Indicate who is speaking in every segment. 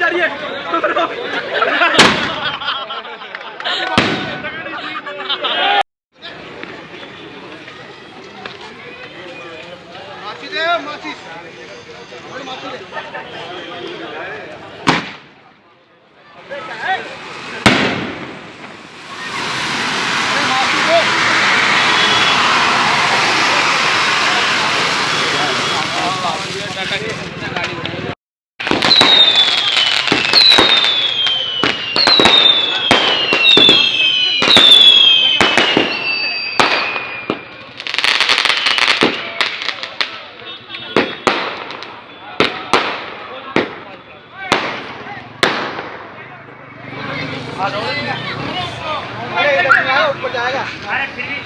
Speaker 1: जा रही है। ऊपर जाएगा। अरे फिर भी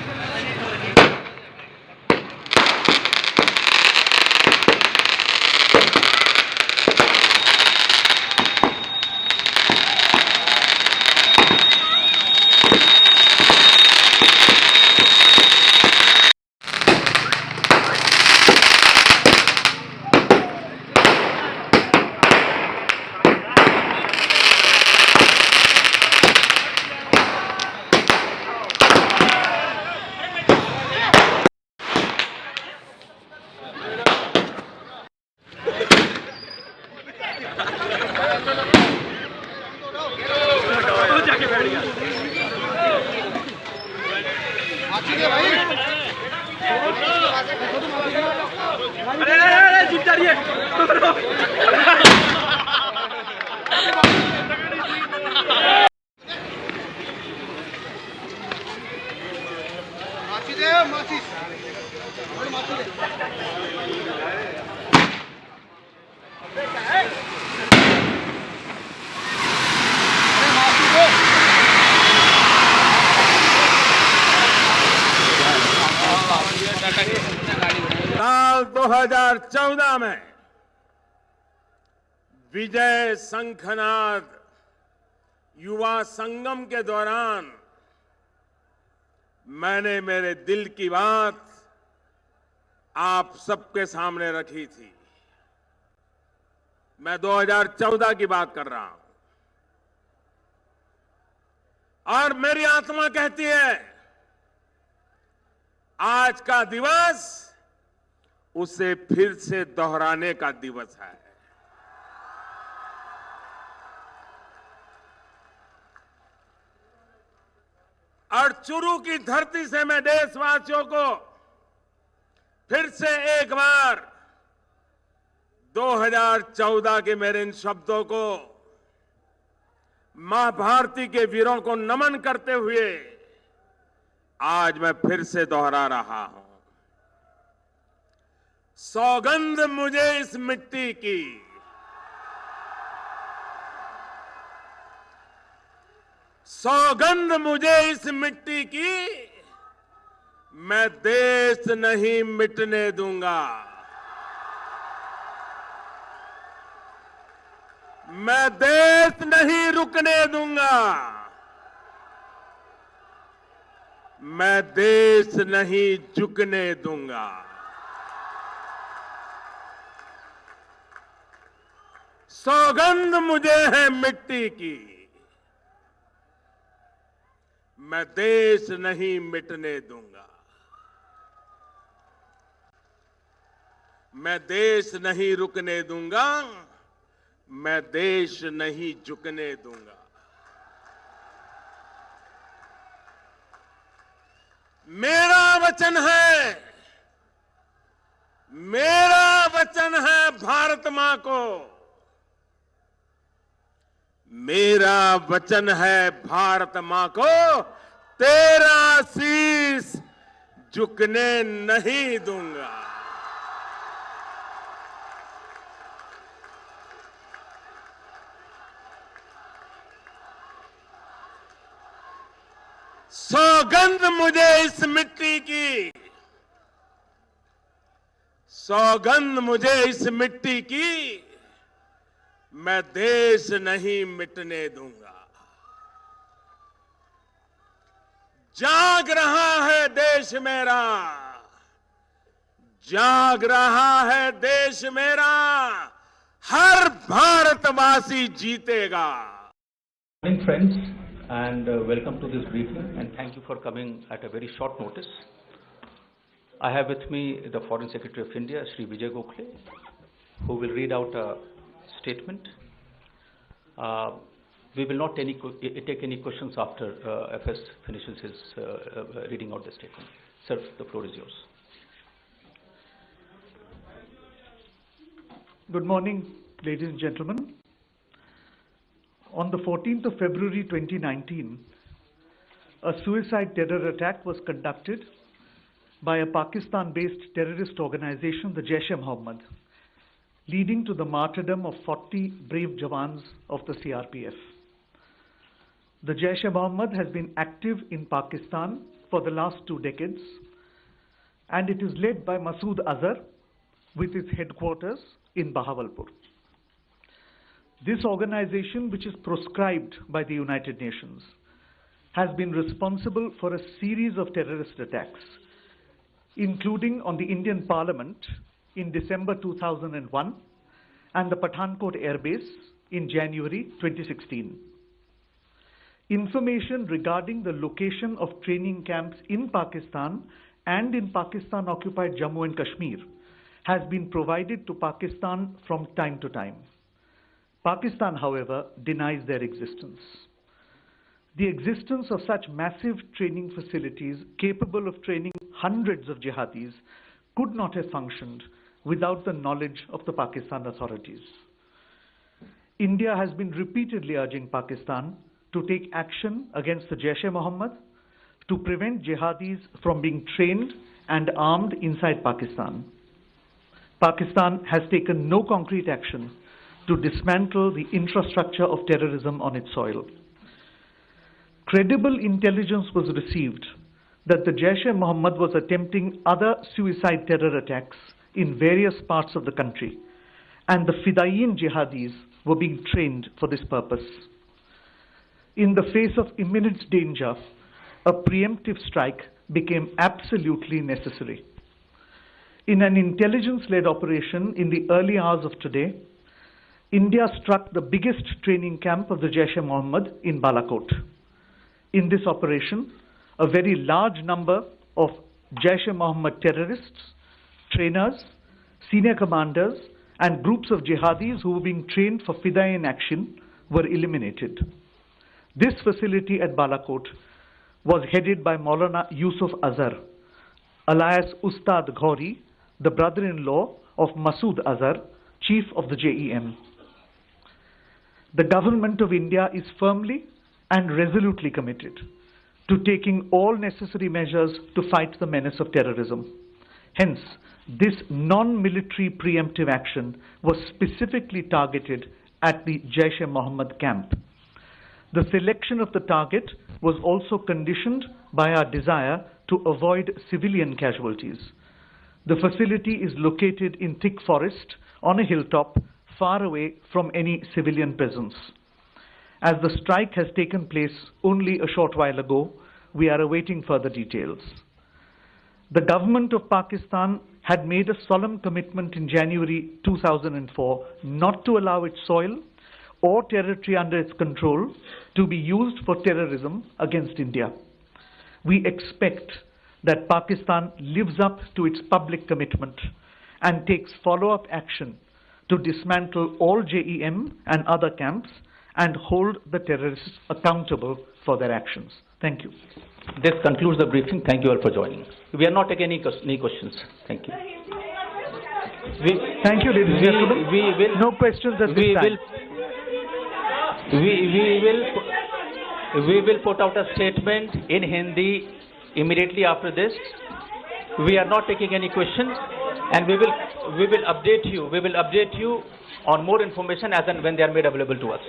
Speaker 1: अरे जीत जा रही है।
Speaker 2: साल 2014 में विजय शंखनाद युवा संगम के दौरान मैंने मेरे दिल की बात आप सबके सामने रखी थी। मैं 2014 की बात कर रहा हूं और मेरी आत्मा कहती है आज का दिवस उसे फिर से दोहराने का दिवस है। और चुरू की धरती से मैं देशवासियों को फिर से एक बार 2014 के मेरे इन शब्दों को मां भारती के वीरों को नमन करते हुए आज मैं फिर से दोहरा रहा हूं। सौगंध मुझे इस मिट्टी की, सौगंध मुझे इस मिट्टी की, मैं देश नहीं मिटने दूंगा। मैं देश नहीं रुकने दूंगा। मैं देश नहीं झुकने दूंगा। सौगंध मुझे है मिट्टी की, मैं देश नहीं मिटने दूंगा। मैं देश नहीं रुकने दूंगा। मैं देश नहीं झुकने दूंगा। मेरा वचन है, मेरा वचन है भारत मां को, मेरा वचन है भारत मां को, तेरा शीश झुकने नहीं दूंगा। सौगंध मुझे इस मिट्टी की, सौगंध मुझे इस मिट्टी की, मैं देश नहीं मिटने दूंगा। जाग रहा है देश मेरा, जाग रहा है देश मेरा, हर भारतवासी जीतेगा।
Speaker 3: Morning, friends, and welcome to this briefing, and thank you for coming at a very short notice. I have with me the Foreign Secretary of India, Shri Vijay Gokhale, who will read out a statement. We will not take any questions after FS finishes his reading out the statement. Sir, the floor is yours.
Speaker 4: Good morning, ladies and gentlemen. On the 14th of February 2019, a suicide terror attack was conducted by a Pakistan-based terrorist organization, the Jaish-e-Mohammed, leading to the martyrdom of 40 brave Jawans of the CRPF. The Jaish-e-Mohammed has been active in Pakistan for the last 2 decades, and it is led by Masood Azhar with its headquarters in Bahawalpur. This organization, which is proscribed by the United Nations, has been responsible for a series of terrorist attacks, including on the Indian Parliament in December 2001 and the Pathankot Air Base in January 2016. Information regarding the location of training camps in Pakistan and in Pakistan-occupied Jammu and Kashmir has been provided to Pakistan from time to time. Pakistan, however, denies their existence. The existence of such massive training facilities capable of training hundreds of jihadis could not have functioned without the knowledge of the Pakistan authorities. India has been repeatedly urging Pakistan to take action against the Jaish-e-Mohammed to prevent jihadis from being trained and armed inside Pakistan. Pakistan has taken no concrete action to dismantle the infrastructure of terrorism on its soil. Credible intelligence was received that the Jaish-e-Mohammed was attempting other suicide terror attacks in various parts of the country, and the Fidaiyin jihadis were being trained for this purpose. In the face of imminent danger, a preemptive strike became absolutely necessary. In an intelligence-led operation in the early hours of today, India struck the biggest training camp of the Jaish-e-Mohammed in Balakot. In this operation, a very large number of Jaish-e-Mohammed terrorists, trainers, senior commanders, and groups of jihadis who were being trained for Fidaiyin action were eliminated. This facility at Balakot was headed by Maulana Yusuf Azhar, alias Ustad Ghori, the brother-in-law of Masood Azhar, chief of the JEM. The government of India is firmly and resolutely committed to taking all necessary measures to fight the menace of terrorism. Hence, this non-military preemptive action was specifically targeted at the Jaish-e-Mohammed camp. The selection of the target was also conditioned by our desire to avoid civilian casualties. The facility is located in thick forest on a hilltop far away from any civilian presence. As the strike has taken place only a short while ago, we are awaiting further details. The government of Pakistan had made a solemn commitment in January 2004 not to allow its soil or territory under its control to be used for terrorism against India. We expect that Pakistan lives up to its public commitment and takes follow-up action to dismantle all JEM and other camps and hold the terrorists accountable for their actions. Thank you.
Speaker 3: This concludes the briefing. Thank you all for joining. We are not taking any questions. Thank you.
Speaker 4: Thank you, ladies and gentlemen. No questions at this time.
Speaker 3: We will put out a statement in Hindi immediately after this. We are not taking any questions, and we will update you. We will update you on more information as and when they are made available to us.